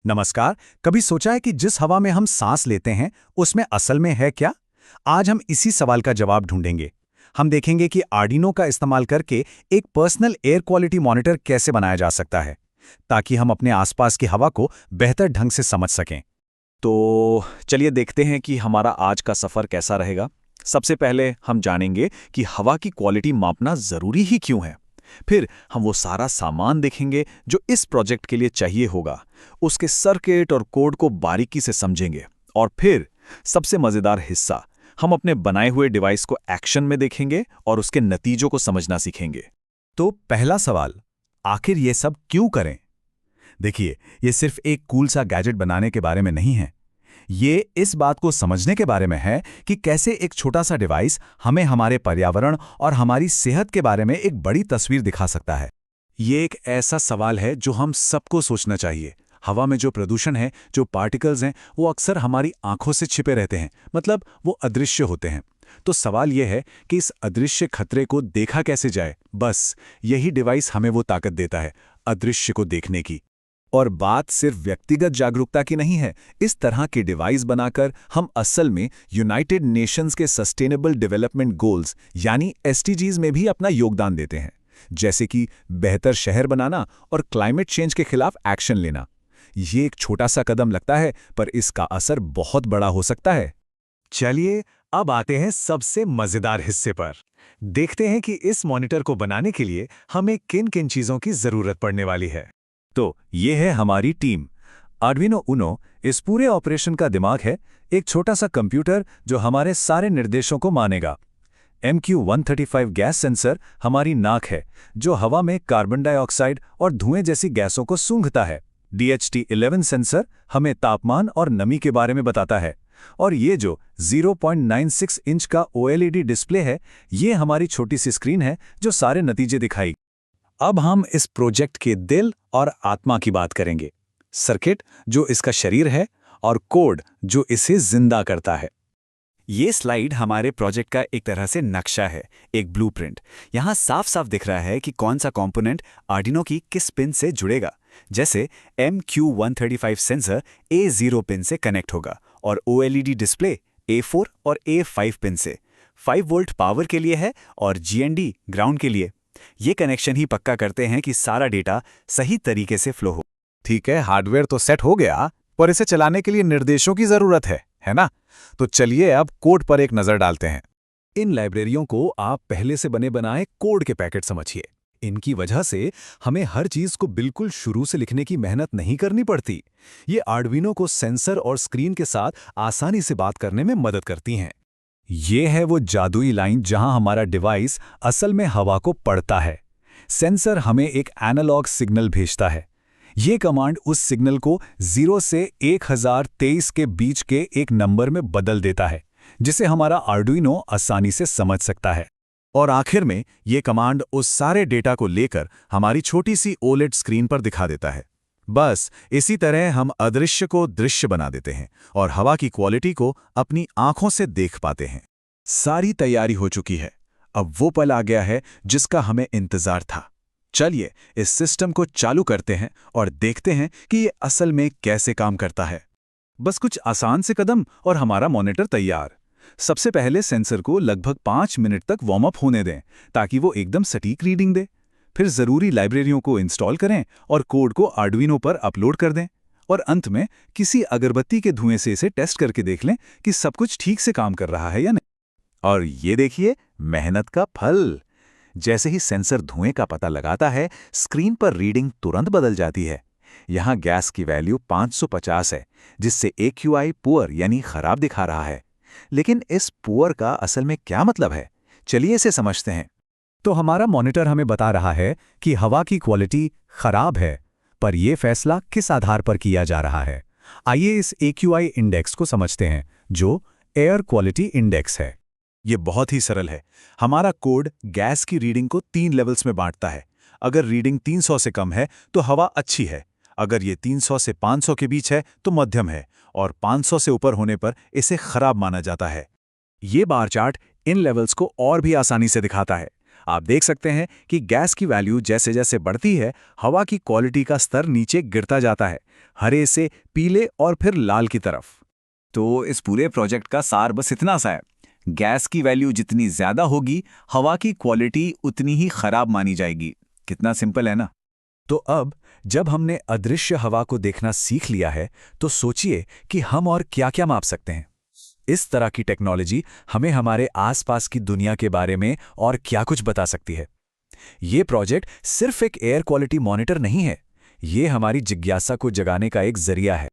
नमस्कार। कभी सोचा है कि जिस हवा में हम सांस लेते हैं उसमें असल में है क्या? आज हम इसी सवाल का जवाब ढूंढेंगे। हम देखेंगे कि आर्डिनो का इस्तेमाल करके एक पर्सनल एयर क्वालिटी मॉनिटर कैसे बनाया जा सकता है, ताकि हम अपने आसपास की हवा को बेहतर ढंग से समझ सकें। तो चलिए देखते हैं कि हमारा आज का सफ़र कैसा रहेगा। सबसे पहले हम जानेंगे कि हवा की क्वालिटी मापना ज़रूरी ही क्यों है। फिर हम वो सारा सामान देखेंगे जो इस प्रोजेक्ट के लिए चाहिए होगा, उसके सर्किट और कोड को बारीकी से समझेंगे। और फिर सबसे मज़ेदार हिस्सा, हम अपने बनाए हुए डिवाइस को एक्शन में देखेंगे और उसके नतीजों को समझना सीखेंगे। तो पहला सवाल, आखिर ये सब क्यों करें? देखिए, ये सिर्फ एक कूल सा गैजेट बनाने के बारे में नहीं है। ये इस बात को समझने के बारे में है कि कैसे एक छोटा सा डिवाइस हमें हमारे पर्यावरण और हमारी सेहत के बारे में एक बड़ी तस्वीर दिखा सकता है। ये एक ऐसा सवाल है जो हम सबको सोचना चाहिए। हवा में जो प्रदूषण है, जो पार्टिकल्स हैं, वो अक्सर हमारी आंखों से छिपे रहते हैं, मतलब वो अदृश्य होते हैं। तो सवाल यह है कि इस अदृश्य खतरे को देखा कैसे जाए। बस यही डिवाइस हमें वो ताकत देता है, अदृश्य को देखने की। और बात सिर्फ व्यक्तिगत जागरूकता की नहीं है। इस तरह के डिवाइस बनाकर हम असल में यूनाइटेड नेशंस के सस्टेनेबल डेवलपमेंट गोल्स यानी एसडीजीज में भी अपना योगदान देते हैं, जैसे कि बेहतर शहर बनाना और क्लाइमेट चेंज के खिलाफ एक्शन लेना। ये एक छोटा सा कदम लगता है, पर इसका असर बहुत बड़ा हो सकता है। चलिए अब आते हैं सबसे मजेदार हिस्से पर। देखते हैं कि इस मॉनिटर को बनाने के लिए हमें किन किन चीजों की जरूरत पड़ने वाली है। तो ये है हमारी टीम। आर्डिनो उनो इस पूरे ऑपरेशन का दिमाग है, एक छोटा सा कंप्यूटर जो हमारे सारे निर्देशों को मानेगा। MQ135 गैस सेंसर हमारी नाक है, जो हवा में कार्बन डाइऑक्साइड और धुएं जैसी गैसों को सूंघता है। DHT11 सेंसर हमें तापमान और नमी के बारे में बताता है। और ये जो 0.96 इंच का OLED डिस्प्ले है, ये हमारी छोटी सी स्क्रीन है जो सारे नतीजे दिखाई। अब हम इस प्रोजेक्ट के दिल और आत्मा की बात करेंगे। सर्किट जो इसका शरीर है और कोड जो इसे जिंदा करता है। ये स्लाइड हमारे प्रोजेक्ट का एक तरह से नक्शा है, एक ब्लूप्रिंट। यहाँ साफ साफ दिख रहा है कि कौन सा कंपोनेंट आर्डिनो की किस पिन से जुड़ेगा। जैसे MQ135 सेंसर A0 पिन से कनेक्ट होगा और OLED डिस्प्ले A4 और A5 पिन से। 5 वोल्ट पावर के लिए है और GND ग्राउंड के लिए। ये कनेक्शन ही पक्का करते हैं कि सारा डेटा सही तरीके से फ्लो हो। ठीक है, हार्डवेयर तो सेट हो गया, पर इसे चलाने के लिए निर्देशों की जरूरत है ना? तो चलिए अब कोड पर एक नजर डालते हैं। इन लाइब्रेरियों को आप पहले से बने बनाए कोड के पैकेट समझिए। इनकी वजह से हमें हर चीज को बिल्कुल शुरू से लिखने की मेहनत नहीं करनी पड़ती। ये आर्डिनो को सेंसर और स्क्रीन के साथ आसानी से बात करने में मदद करती हैं। ये है वो जादुई लाइन जहां हमारा डिवाइस असल में हवा को पढ़ता है। सेंसर हमें एक एनालॉग सिग्नल भेजता है। ये कमांड उस सिग्नल को 0 से 1023 के बीच के एक नंबर में बदल देता है, जिसे हमारा आर्डुइनो आसानी से समझ सकता है। और आखिर में ये कमांड उस सारे डेटा को लेकर हमारी छोटी सी OLED स्क्रीन पर दिखा देता है। बस इसी तरह हम अदृश्य को दृश्य बना देते हैं और हवा की क्वालिटी को अपनी आंखों से देख पाते हैं। सारी तैयारी हो चुकी है। अब वो पल आ गया है जिसका हमें इंतजार था। चलिए इस सिस्टम को चालू करते हैं और देखते हैं कि ये असल में कैसे काम करता है। बस कुछ आसान से कदम और हमारा मॉनिटर तैयार। सबसे पहले सेंसर को लगभग 5 मिनट तक वार्म अप होने दें, ताकि वो एकदम सटीक रीडिंग दे। फिर ज़रूरी लाइब्रेरियों को इंस्टॉल करें और कोड को आर्डुइनो पर अपलोड कर दें। और अंत में किसी अगरबत्ती के धुएं से इसे टेस्ट करके देख लें कि सब कुछ ठीक से काम कर रहा है या नहीं। और ये देखिए, मेहनत का फल। जैसे ही सेंसर धुएं का पता लगाता है, स्क्रीन पर रीडिंग तुरंत बदल जाती है। यहाँ गैस की वैल्यू 550 है, जिससे AQI पुअर यानी खराब दिखा रहा है। लेकिन इस पुअर का असल में क्या मतलब है? चलिए इसे समझते हैं। तो हमारा मॉनिटर हमें बता रहा है कि हवा की क्वालिटी खराब है, पर यह फैसला किस आधार पर किया जा रहा है? आइए इस AQI इंडेक्स को समझते हैं, जो एयर क्वालिटी इंडेक्स है। ये बहुत ही सरल है। हमारा कोड गैस की रीडिंग को 3 लेवल्स में बांटता है। अगर रीडिंग 300 से कम है तो हवा अच्छी है, अगर ये 300 से 500 के बीच है तो मध्यम है, और 500 से ऊपर होने पर इसे खराब माना जाता है। ये बार चार्ट इन लेवल्स को और भी आसानी से दिखाता है। आप देख सकते हैं कि गैस की वैल्यू जैसे जैसे बढ़ती है, हवा की क्वालिटी का स्तर नीचे गिरता जाता है, हरे से पीले और फिर लाल की तरफ। तो इस पूरे प्रोजेक्ट का सार बस इतना सा है, गैस की वैल्यू जितनी ज्यादा होगी, हवा की क्वालिटी उतनी ही खराब मानी जाएगी। कितना सिंपल है ना? तो अब जब हमने अदृश्य हवा को देखना सीख लिया है, तो सोचिए कि हम और क्या-क्या माप सकते हैं। इस तरह की टेक्नोलॉजी हमें हमारे आसपास की दुनिया के बारे में और क्या कुछ बता सकती है। ये प्रोजेक्ट सिर्फ एक एयर क्वालिटी मॉनिटर नहीं है, ये हमारी जिज्ञासा को जगाने का एक जरिया है।